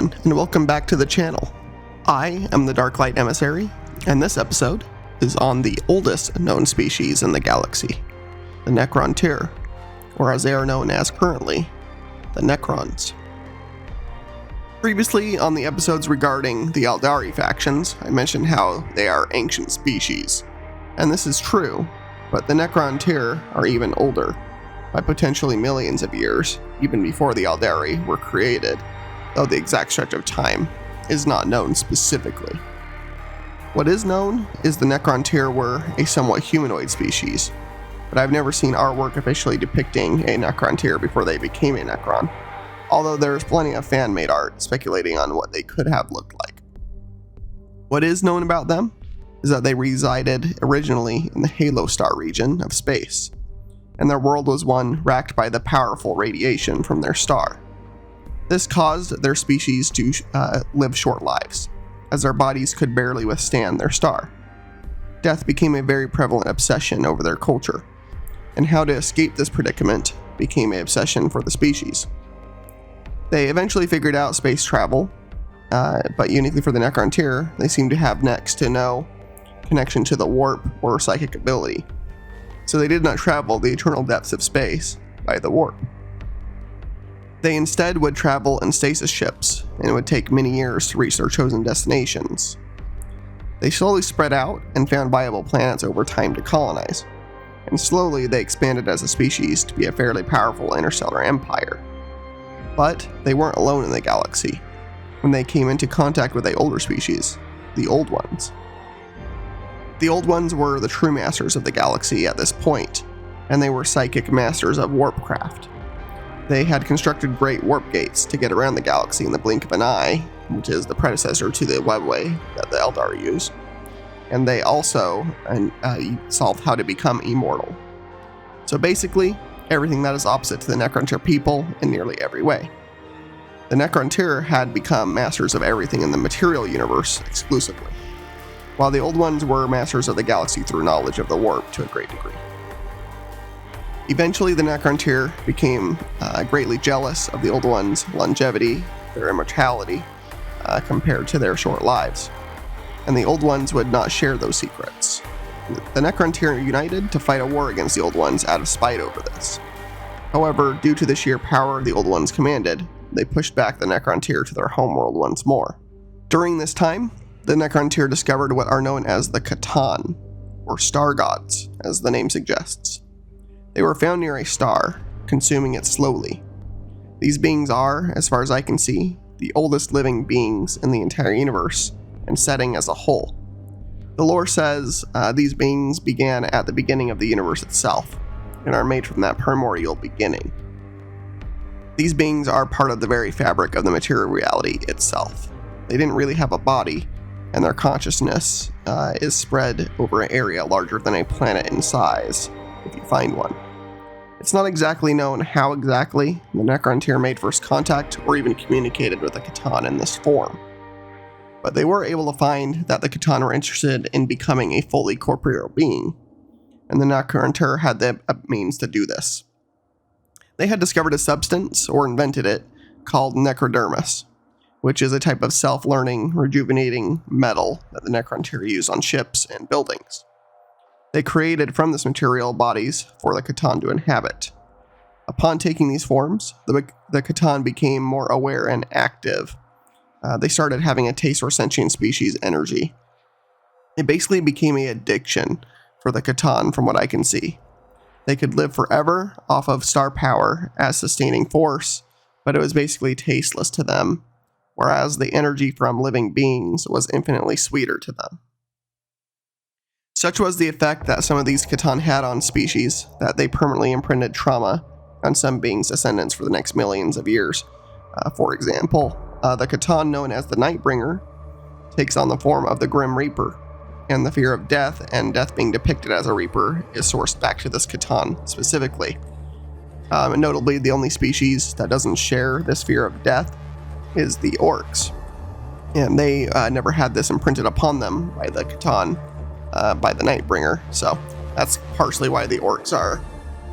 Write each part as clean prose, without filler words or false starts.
everyone, and welcome back to the channel. I am the Darklight Emissary, and this episode is on the oldest known species in the galaxy, the Necrontyr, or as they are known as currently, the Necrons. Previously on the episodes regarding the Aeldari factions, I mentioned how they are ancient species, and this is true, but the Necrontyr are even older, by potentially millions of years, even before the Aeldari were created, though the exact stretch of time is not known specifically. What is known is the Necrontyr were a somewhat humanoid species, but I've never seen artwork officially depicting a Necrontyr before they became a Necron, although there's plenty of fan-made art speculating on what they could have looked like. What is known about them is that they resided originally in the Halo Star region of space, and their world was one racked by the powerful radiation from their star. This caused their species to live short lives, as their bodies could barely withstand their star. Death became a very prevalent obsession over their culture, and how to escape this predicament became an obsession for the species. They eventually figured out space travel, but uniquely for the Necrontyr, they seem to have next to no connection to the warp or psychic ability, so they did not travel the eternal depths of space by the warp. They instead would travel in stasis ships, and it would take many years to reach their chosen destinations. They slowly spread out and found viable planets over time to colonize, and slowly they expanded as a species to be a fairly powerful interstellar empire. But they weren't alone in the galaxy, when they came into contact with an older species, the Old Ones. The Old Ones were the true masters of the galaxy at this point, and they were psychic masters of warpcraft. They had constructed great warp gates to get around the galaxy in the blink of an eye, which is the predecessor to the webway that the Aeldari use, and they also solved how to become immortal. So basically, everything that is opposite to the Necrontyr people in nearly every way. The Necrontyr had become masters of everything in the material universe exclusively, while the Old Ones were masters of the galaxy through knowledge of the warp to a great degree. Eventually, the Necrontyr became greatly jealous of the Old Ones' longevity, their immortality, compared to their short lives, and the Old Ones would not share those secrets. The Necrontyr united to fight a war against the Old Ones out of spite over this. However, due to the sheer power the Old Ones commanded, they pushed back the Necrontyr to their homeworld once more. During this time, the Necrontyr discovered what are known as the C'tan, or star gods, as the name suggests. They were found near a star, consuming it slowly. These beings are, as far as I can see, the oldest living beings in the entire universe and setting as a whole. The lore says these beings began at the beginning of the universe itself, and are made from that primordial beginning. These beings are part of the very fabric of the material reality itself. They didn't really have a body, and their consciousness is spread over an area larger than a planet in size, if you find one. It's not exactly known how exactly the Necrontyr made first contact or even communicated with the C'tan in this form, but they were able to find that the C'tan were interested in becoming a fully corporeal being, and the Necrontyr had the means to do this. They had discovered a substance, or invented it, called necrodermis, which is a type of self-learning, rejuvenating metal that the Necrontyr use on ships and buildings. They created from this material bodies for the C'tan to inhabit. Upon taking these forms, the C'tan became more aware and active. They started having a taste for sentient species energy. It basically became an addiction for the C'tan from what I can see. They could live forever off of star power as sustaining force, but it was basically tasteless to them, whereas the energy from living beings was infinitely sweeter to them. Such was the effect that some of these C'tan had on species that they permanently imprinted trauma on some beings' descendants for the next millions of years. For example, the C'tan known as the Nightbringer takes on the form of the Grim Reaper, and the fear of death and death being depicted as a Reaper is sourced back to this C'tan specifically. And notably, the only species that doesn't share this fear of death is the Orcs, and they never had this imprinted upon them by the C'tan, by the Nightbringer, so that's partially why the Orcs are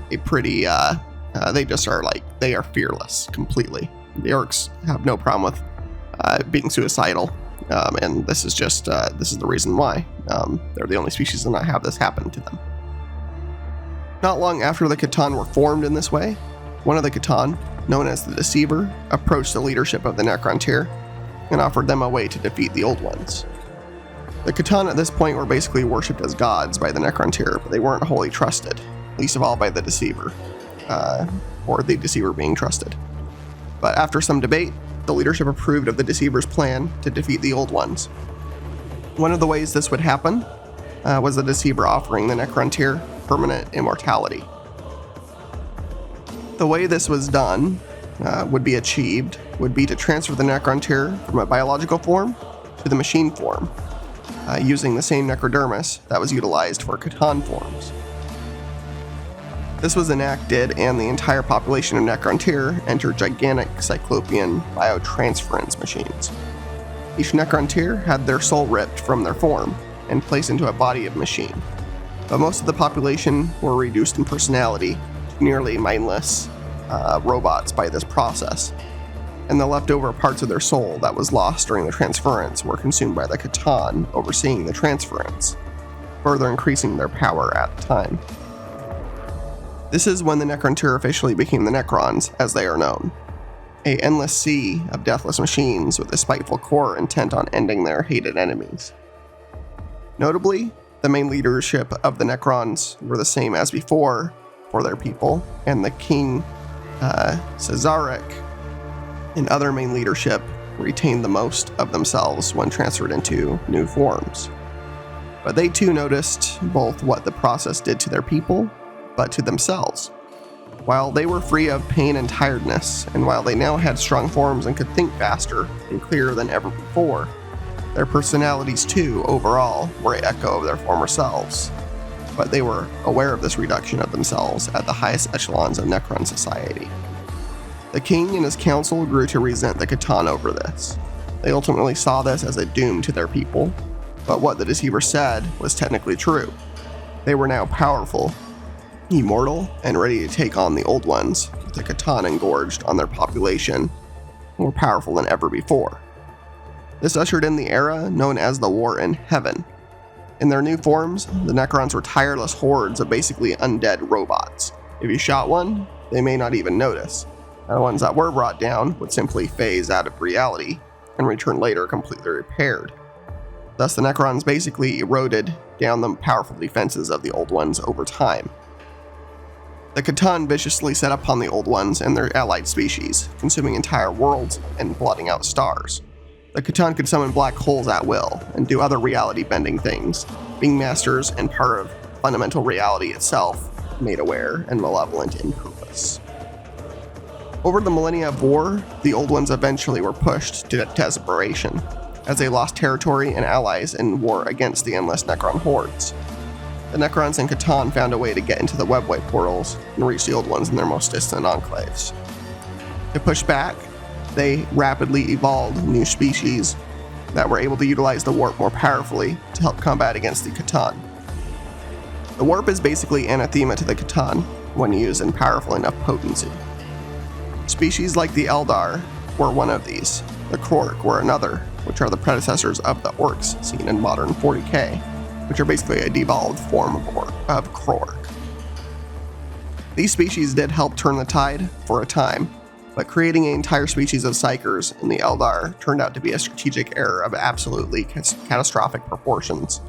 a pretty, they are fearless completely. The Orcs have no problem with being suicidal. And this is the reason why. They're the only species to not have this happen to them. Not long after the C'tan were formed in this way, one of the C'tan, known as the Deceiver, approached the leadership of the Necrontyr and offered them a way to defeat the Old Ones. The C'tan at this point were basically worshipped as gods by the Necrontyr, but they weren't wholly trusted, least of all by the Deceiver, or the Deceiver being trusted. But after some debate, the leadership approved of the Deceiver's plan to defeat the Old Ones. One of the ways this would happen was the Deceiver offering the Necrontyr permanent immortality. The way this was done would be to transfer the Necrontyr from a biological form to the machine form, using the same necrodermis that was utilized for C'tan forms. This was enacted, and the entire population of Necrontyr entered gigantic Cyclopean Biotransference machines. Each Necrontyr had their soul ripped from their form and placed into a body of machine, but most of the population were reduced in personality to nearly mindless robots by this process, and the leftover parts of their soul that was lost during the transference were consumed by the C'tan overseeing the transference, further increasing their power at the time. This is when the Necrontyr officially became the Necrons, as they are known. A endless sea of deathless machines with a spiteful core intent on ending their hated enemies. Notably, the main leadership of the Necrons were the same as before for their people, and the King Cesaric and other main leadership retained the most of themselves when transferred into new forms. But they too noticed both what the process did to their people, but to themselves. While they were free of pain and tiredness, and while they now had strong forms and could think faster and clearer than ever before, their personalities too, overall, were an echo of their former selves. But they were aware of this reduction of themselves at the highest echelons of Necron society. The king and his council grew to resent the C'tan over this. They ultimately saw this as a doom to their people, but what the Deceiver said was technically true. They were now powerful, immortal, and ready to take on the Old Ones, with the C'tan engorged on their population, more powerful than ever before. This ushered in the era known as the War in Heaven. In their new forms, the Necrons were tireless hordes of basically undead robots. If you shot one, they may not even notice, and the ones that were brought down would simply phase out of reality and return later completely repaired. Thus, the Necrons basically eroded down the powerful defenses of the Old Ones over time. The C'tan viciously set upon the Old Ones and their allied species, consuming entire worlds and blotting out stars. The C'tan could summon black holes at will and do other reality-bending things, being masters and part of fundamental reality itself, made aware and malevolent in purpose. Over the millennia of war, the Old Ones eventually were pushed to desperation, as they lost territory and allies in war against the endless Necron hordes. The Necrons and C'tan found a way to get into the webway portals and reach the Old Ones in their most distant enclaves. To push back, they rapidly evolved new species that were able to utilize the warp more powerfully to help combat against the C'tan. The warp is basically anathema to the C'tan when used in powerful enough potency. Species like the Eldar were one of these. The Krork were another, which are the predecessors of the orcs seen in modern 40k, which are basically a devolved form of Krork. These species did help turn the tide for a time, but creating an entire species of Psykers in the Eldar turned out to be a strategic error of absolutely catastrophic proportions.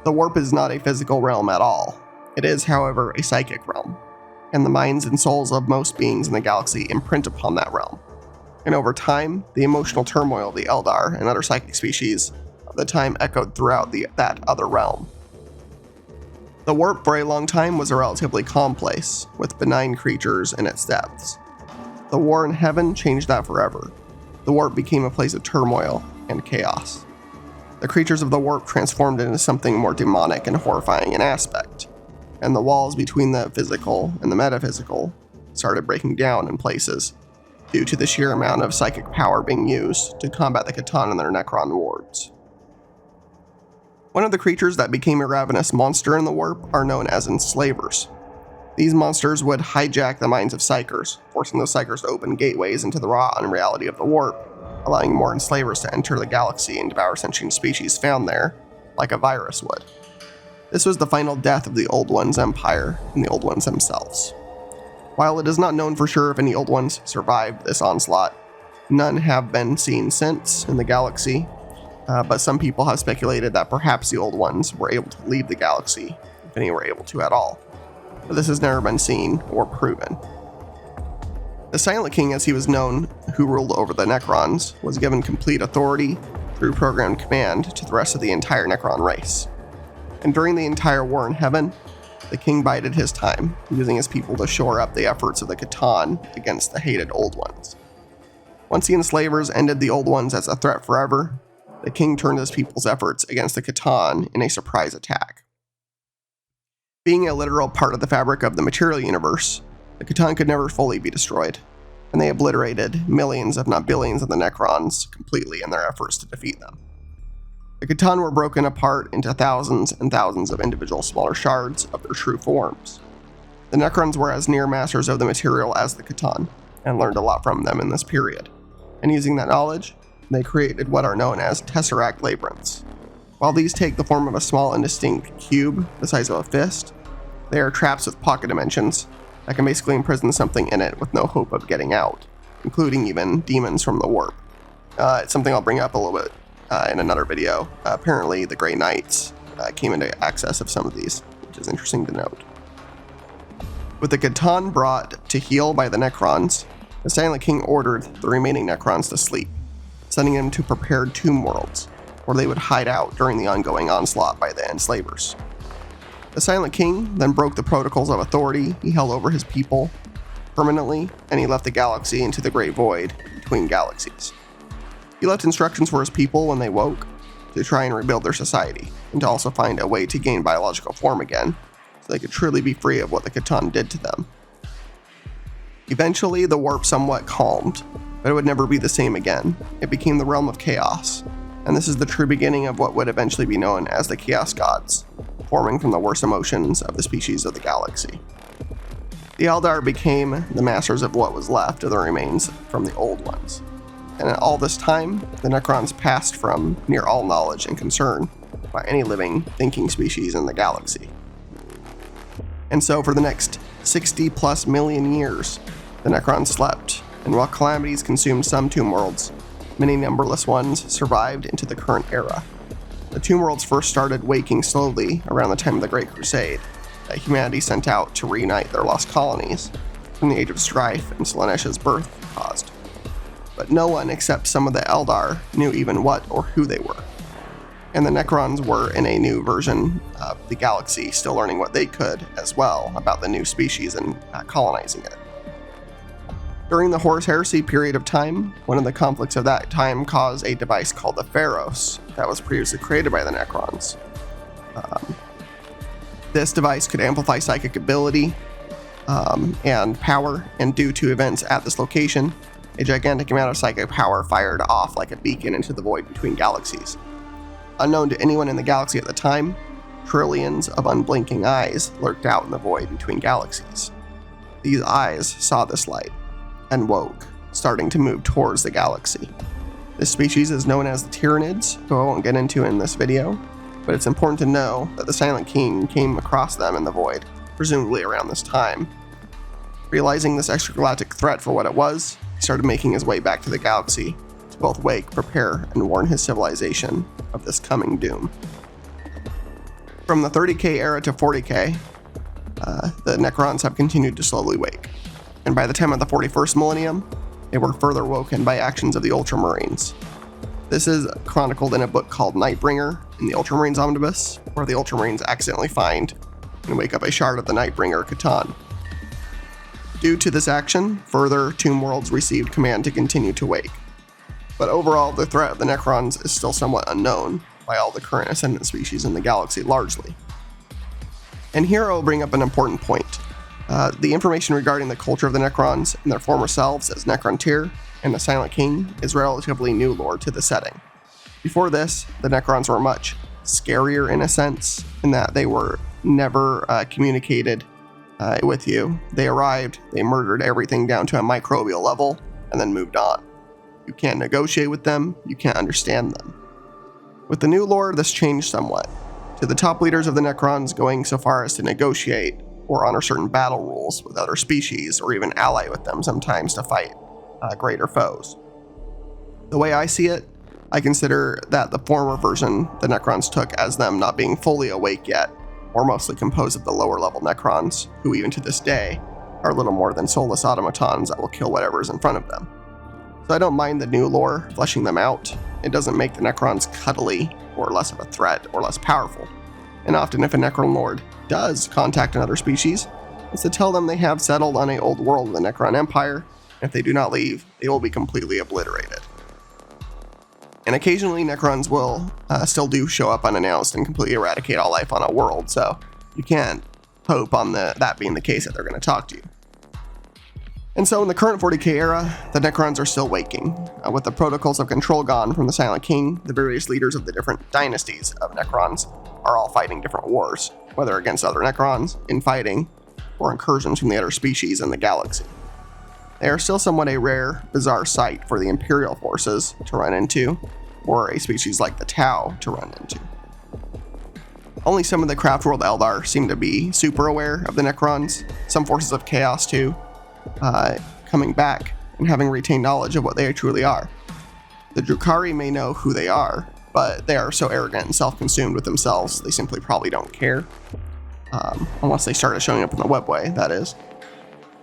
The warp is not a physical realm at all. It is, however, a psychic realm, and the minds and souls of most beings in the galaxy imprint upon that realm. And over time, the emotional turmoil of the Eldar and other psychic species of the time echoed throughout that other realm. The warp for a long time was a relatively calm place, with benign creatures in its depths. The War in Heaven changed that forever. The warp became a place of turmoil and chaos. The creatures of the warp transformed into something more demonic and horrifying in aspect, and the walls between the physical and the metaphysical started breaking down in places, due to the sheer amount of psychic power being used to combat the C'tan and their Necron wards. One of the creatures that became a ravenous monster in the warp are known as enslavers. These monsters would hijack the minds of Psykers, forcing those Psykers to open gateways into the raw unreality of the warp, allowing more enslavers to enter the galaxy and devour sentient species found there, like a virus would. This was the final death of the Old Ones' empire and the Old Ones themselves. While it is not known for sure if any Old Ones survived this onslaught, none have been seen since in the galaxy, but some people have speculated that perhaps the Old Ones were able to leave the galaxy, if any were able to at all. But this has never been seen or proven. The Silent King, as he was known, who ruled over the Necrons, was given complete authority through programmed command to the rest of the entire Necron race. And during the entire war in heaven, the king bided his time, using his people to shore up the efforts of the Catan against the hated Old Ones. Once the enslavers ended the Old Ones as a threat forever, the king turned his people's efforts against the Catan in a surprise attack. Being a literal part of the fabric of the material universe, the Catan could never fully be destroyed, and they obliterated millions if not billions of the Necrons completely in their efforts to defeat them. The Catan were broken apart into thousands and thousands of individual smaller shards of their true forms. The Necrons were as near masters of the material as the Catan, and learned a lot from them in this period, and using that knowledge, they created what are known as Tesseract labyrinths. While these take the form of a small indistinct cube the size of a fist, they are traps with pocket dimensions that can basically imprison something in it with no hope of getting out, including even demons from the warp. It's something I'll bring up a little bit in another video. Apparently the Grey Knights came into access of some of these, which is interesting to note. With the Catan brought to heel by the Necrons, the Silent King ordered the remaining Necrons to sleep, sending them to prepared tomb worlds, where they would hide out during the ongoing onslaught by the enslavers. The Silent King then broke the protocols of authority he held over his people permanently, and he left the galaxy into the great void between galaxies. He left instructions for his people when they woke to try and rebuild their society, and to also find a way to gain biological form again, so they could truly be free of what the Catan did to them. Eventually, the warp somewhat calmed, but it would never be the same again. It became the realm of chaos, and this is the true beginning of what would eventually be known as the Chaos Gods, forming from the worst emotions of the species of the galaxy. The Eldar became the masters of what was left of the remains from the Old Ones, and at all this time, the Necrons passed from near all knowledge and concern by any living, thinking species in the galaxy. And so for the next 60 plus million years, the Necrons slept, and while calamities consumed some tomb worlds, many numberless ones survived into the current era. The tomb worlds first started waking slowly around the time of the Great Crusade, that humanity sent out to reunite their lost colonies from the Age of Strife and Slaanesh's birth caused. But no one except some of the Eldar knew even what or who they were. And the Necrons were in a new version of the galaxy, still learning what they could as well about the new species and colonizing it. During the Horus Heresy period of time, one of the conflicts of that time caused a device called the Pharos that was previously created by the Necrons. This device could amplify psychic ability and power, and due to events at this location, a gigantic amount of psychic power fired off like a beacon into the void between galaxies. Unknown to anyone in the galaxy at the time, trillions of unblinking eyes lurked out in the void between galaxies. These eyes saw this light and woke, starting to move towards the galaxy. This species is known as the Tyranids, who I won't get into in this video, but it's important to know that the Silent King came across them in the void, presumably around this time. Realizing this extragalactic threat for what it was, he started making his way back to the galaxy to both wake, prepare, and warn his civilization of this coming doom. From the 30k era to 40k, the Necrons have continued to slowly wake, and by the time of the 41st millennium, they were further woken by actions of the Ultramarines. This is chronicled in a book called Nightbringer in the Ultramarines Omnibus, where the Ultramarines accidentally find and wake up a shard of the Nightbringer Catan. Due to this action, further tomb worlds received command to continue to wake. But overall, the threat of the Necrons is still somewhat unknown by all the current Ascendant species in the galaxy largely. And here I'll bring up an important point. The information regarding the culture of the Necrons and their former selves as Necrontyr and the Silent King is relatively new lore to the setting. Before this, the Necrons were much scarier in a sense, in that they were never communicated with you. They arrived, they murdered everything down to a microbial level, and then moved on. You can't negotiate with them, you can't understand them. With the new lore, this changed somewhat, to the top leaders of the Necrons going so far as to negotiate or honor certain battle rules with other species, or even ally with them sometimes to fight greater foes. The way I see it, I consider that the former version the Necrons took as them not being fully awake yet, or mostly composed of the lower level Necrons, who even to this day are little more than soulless automatons that will kill whatever is in front of them. So I don't mind the new lore fleshing them out. It doesn't make the Necrons cuddly, or less of a threat, or less powerful. And often if a Necron Lord does contact another species, it's to tell them they have settled on an old world of the Necron Empire, and if they do not leave, they will be completely obliterated. And occasionally Necrons will still do show up unannounced and completely eradicate all life on a world, so you can't hope on that being the case that they're going to talk to you. And so in the current 40k era, the Necrons are still waking. With the protocols of control gone from the Silent King, the various leaders of the different dynasties of Necrons are all fighting different wars, whether against other Necrons, infighting, or incursions from the other species in the galaxy. They are still somewhat a rare, bizarre sight for the Imperial forces to run into, or a species like the Tau to run into. Only some of the Craftworld Eldar seem to be super aware of the Necrons, some forces of Chaos too, coming back and having retained knowledge of what they truly are. The Drukhari may know who they are, but they are so arrogant and self-consumed with themselves, they simply probably don't care. Unless they started showing up in the webway, that is.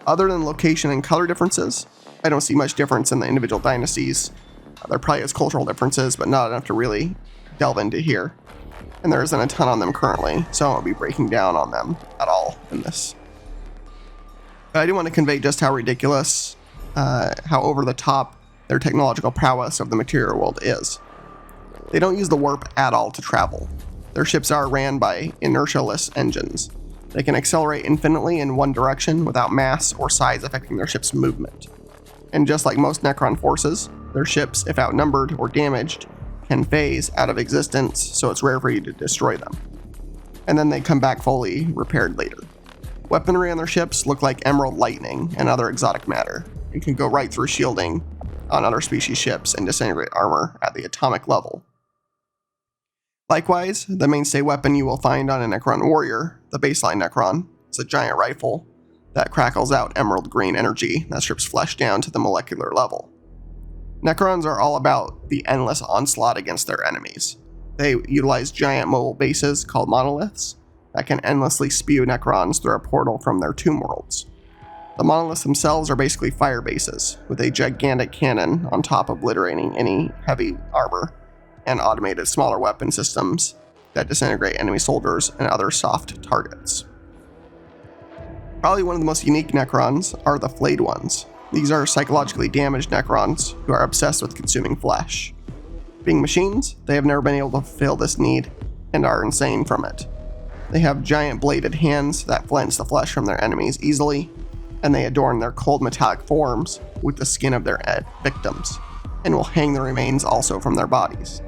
Other than location and color differences, I don't see much difference in the individual dynasties. There probably is cultural differences, but not enough to really delve into here. And there isn't a ton on them currently, so I won't be breaking down on them at all in this. But I do want to convey just how ridiculous, how over the top their technological prowess of the material world is. They don't use the warp at all to travel. Their ships are ran by inertialess engines. They can accelerate infinitely in one direction without mass or size affecting their ship's movement. And just like most Necron forces, their ships, if outnumbered or damaged, can phase out of existence, so it's rare for you to destroy them. And then they come back fully repaired later. Weaponry on their ships look like emerald lightning and other exotic matter, and can go right through shielding on other species' ships and disintegrate armor at the atomic level. Likewise, the mainstay weapon you will find on a Necron warrior, the baseline Necron, is a giant rifle that crackles out emerald green energy that strips flesh down to the molecular level. Necrons are all about the endless onslaught against their enemies. They utilize giant mobile bases called monoliths that can endlessly spew Necrons through a portal from their tomb worlds. The monoliths themselves are basically fire bases, with a gigantic cannon on top obliterating any heavy armor, and automated smaller weapon systems that disintegrate enemy soldiers and other soft targets. Probably one of the most unique Necrons are the flayed ones. These are psychologically damaged Necrons who are obsessed with consuming flesh. Being machines, they have never been able to fulfill this need and are insane from it. They have giant bladed hands that flint the flesh from their enemies easily, and they adorn their cold metallic forms with the skin of their victims, and will hang the remains also from their bodies.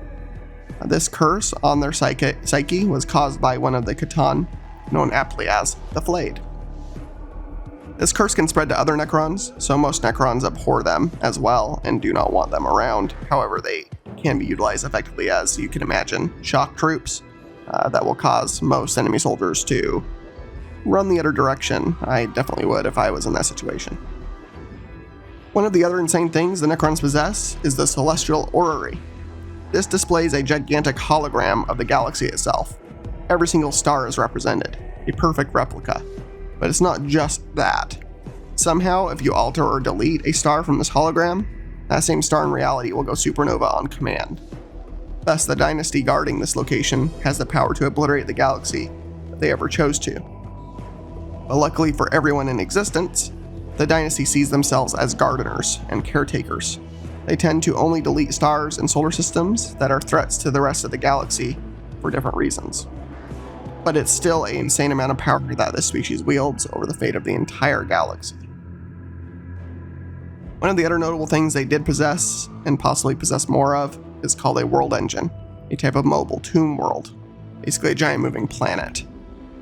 This curse on their psyche was caused by one of the Catan, known aptly as the Flayed. This curse can spread to other Necrons, so most Necrons abhor them as well and do not want them around. However, they can be utilized effectively as, you can imagine, shock troops that will cause most enemy soldiers to run the other direction. I definitely would if I was in that situation. One of the other insane things the Necrons possess is the Celestial Orrery. This displays a gigantic hologram of the galaxy itself. Every single star is represented, a perfect replica. But it's not just that. Somehow, if you alter or delete a star from this hologram, that same star in reality will go supernova on command. Thus, the dynasty guarding this location has the power to obliterate the galaxy if they ever chose to. But luckily for everyone in existence, the dynasty sees themselves as gardeners and caretakers. They tend to only delete stars and solar systems that are threats to the rest of the galaxy for different reasons. But it's still an insane amount of power that this species wields over the fate of the entire galaxy. One of the other notable things they did possess, and possibly possess more of, is called a world engine, a type of mobile tomb world, basically a giant moving planet.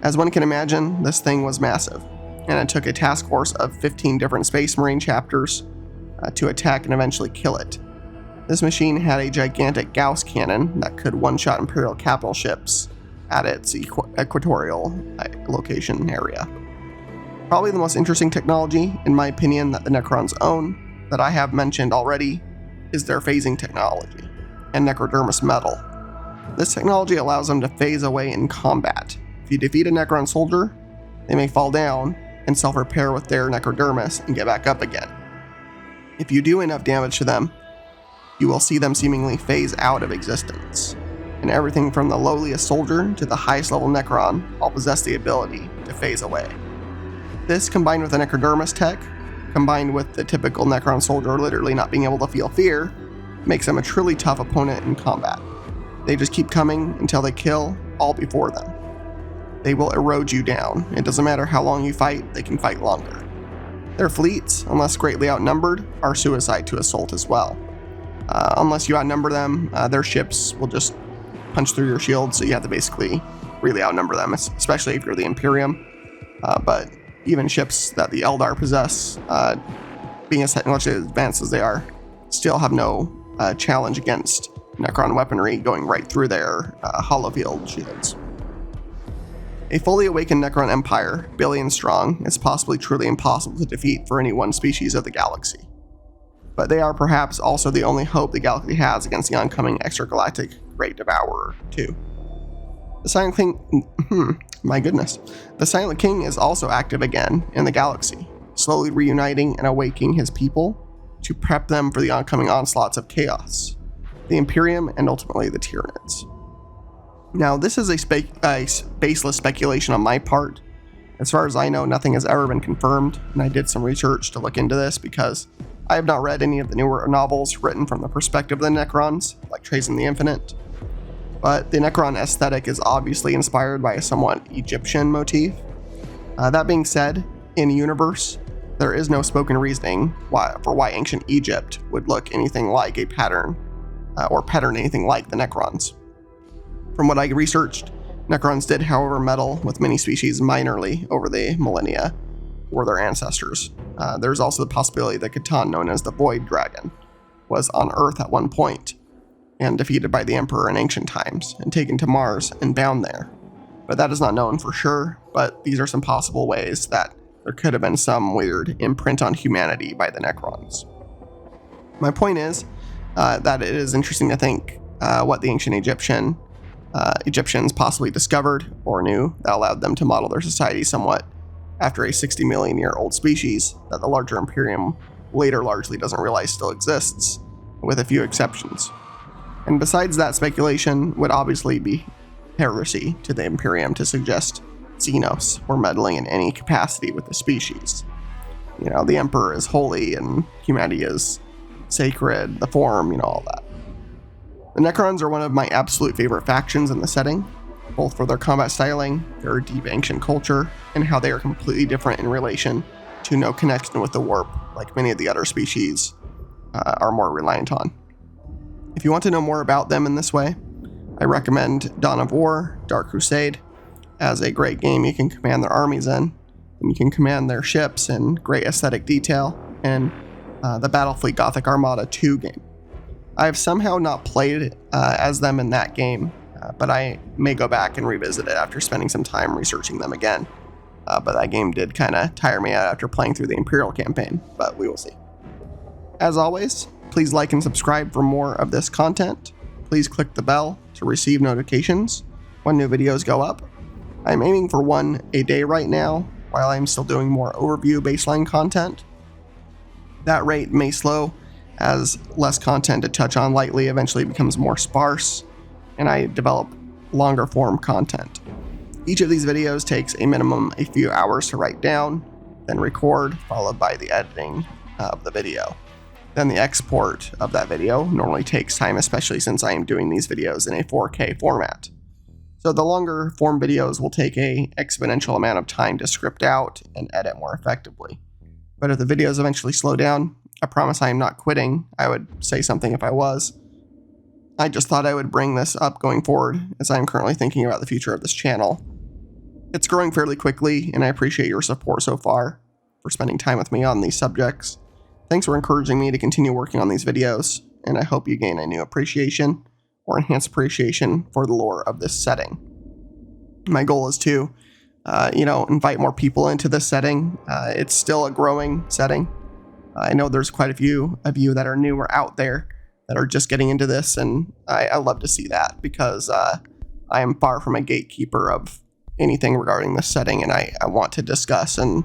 As one can imagine, this thing was massive, and it took a task force of 15 different Space Marine chapters to attack and eventually kill it. This machine had a gigantic Gauss cannon that could one-shot Imperial capital ships at its equatorial location area. Probably the most interesting technology, in my opinion, that the Necrons own, that I have mentioned already, is their phasing technology, and Necrodermis metal. This technology allows them to phase away in combat. If you defeat a Necron soldier, they may fall down and self-repair with their Necrodermis and get back up again. If you do enough damage to them, you will see them seemingly phase out of existence. And everything from the lowliest soldier to the highest level Necron all possess the ability to phase away. This, combined with the Necrodermis tech, combined with the typical Necron soldier literally not being able to feel fear, makes them a truly tough opponent in combat. They just keep coming until they kill all before them. They will erode you down. It doesn't matter how long you fight, they can fight longer. Their fleets, unless greatly outnumbered, are suicide to assault as well. Unless you outnumber them, their ships will just punch through your shield, so you have to basically really outnumber them, especially if you're the Imperium. But even ships that the Eldar possess, being as technologically advanced as they are, still have no challenge against Necron weaponry going right through their holofield shields. A fully awakened Necron empire, billion strong, is possibly truly impossible to defeat for any one species of the galaxy. But they are perhaps also the only hope the galaxy has against the oncoming extragalactic Great Devourer, too. The Silent King, my goodness. The Silent King is also active again in the galaxy, slowly reuniting and awakening his people to prep them for the oncoming onslaughts of chaos, the Imperium, and ultimately the Tyranids. Now, this is a baseless speculation on my part. As far as I know, nothing has ever been confirmed, and I did some research to look into this because I have not read any of the newer novels written from the perspective of the Necrons, like Tracing the Infinite. But the Necron aesthetic is obviously inspired by a somewhat Egyptian motif. That being said, in universe, there is no spoken reasoning for why ancient Egypt would look anything like a pattern, or pattern anything like the Necrons. From what I researched, Necrons did, however, meddle with many species minorly over the millennia, were their ancestors. There's also the possibility that Catan, known as the Void Dragon, was on Earth at one point, and defeated by the Emperor in ancient times, and taken to Mars and bound there. But that is not known for sure, but these are some possible ways that there could have been some weird imprint on humanity by the Necrons. My point is that it is interesting to think what the ancient Egyptians possibly discovered or knew that allowed them to model their society somewhat after a 60 million year old species that the larger Imperium later largely doesn't realize still exists, with a few exceptions. And besides that, speculation would obviously be heresy to the Imperium to suggest xenos were meddling in any capacity with the species. You know, the Emperor is holy and humanity is sacred, the form, all that. The Necrons are one of my absolute favorite factions in the setting, both for their combat styling, their deep ancient culture, and how they are completely different in relation to no connection with the warp, like many of the other species are more reliant on. If you want to know more about them in this way, I recommend Dawn of War, Dark Crusade, as a great game you can command their armies in, and you can command their ships in great aesthetic detail, and the Battlefleet Gothic Armada 2 game. I have somehow not played as them in that game, but I may go back and revisit it after spending some time researching them again. But that game did kind of tire me out after playing through the Imperial campaign, but we will see. As always, please like and subscribe for more of this content. Please click the bell to receive notifications when new videos go up. I'm aiming for one a day right now, while I'm still doing more overview baseline content. That rate may slow as less content to touch on lightly eventually becomes more sparse, and I develop longer form content. Each of these videos takes a minimum a few hours to write down, then record, followed by the editing of the video. Then the export of that video normally takes time, especially since I am doing these videos in a 4K format. So the longer form videos will take an exponential amount of time to script out and edit more effectively. But if the videos eventually slow down, I promise I am not quitting. I would say something if I was. I just thought I would bring this up going forward, as I am currently thinking about the future of this channel. It's growing fairly quickly, and I appreciate your support so far, for spending time with me on these subjects. Thanks for encouraging me to continue working on these videos, and I hope you gain a new appreciation or enhanced appreciation for the lore of this setting. My goal is to, invite more people into this setting. It's still a growing setting. I know there's quite a few of you that are new or out there that are just getting into this, and I love to see that because I am far from a gatekeeper of anything regarding this setting, and I want to discuss and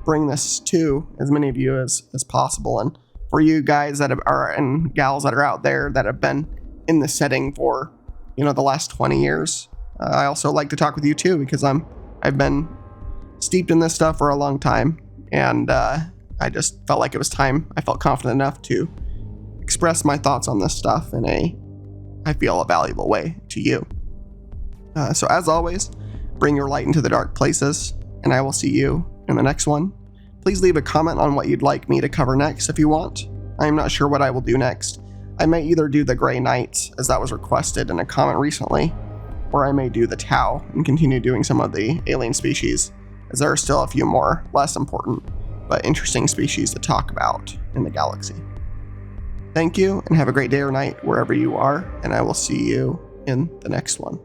bring this to as many of you as possible. And for you guys that are and gals that are out there that have been in this setting for the last 20 years, I also like to talk with you too, because I've been steeped in this stuff for a long time, and I just felt like it was time. I felt confident enough to express my thoughts on this stuff in I feel, a valuable way to you. So as always, bring your light into the dark places, and I will see you in the next one. Please leave a comment on what you'd like me to cover next if you want. I am not sure what I will do next. I may either do the Grey Knights, as that was requested in a comment recently, or I may do the Tau and continue doing some of the alien species, as there are still a few more less important but interesting species to talk about in the galaxy. Thank you, and have a great day or night wherever you are, and I will see you in the next one.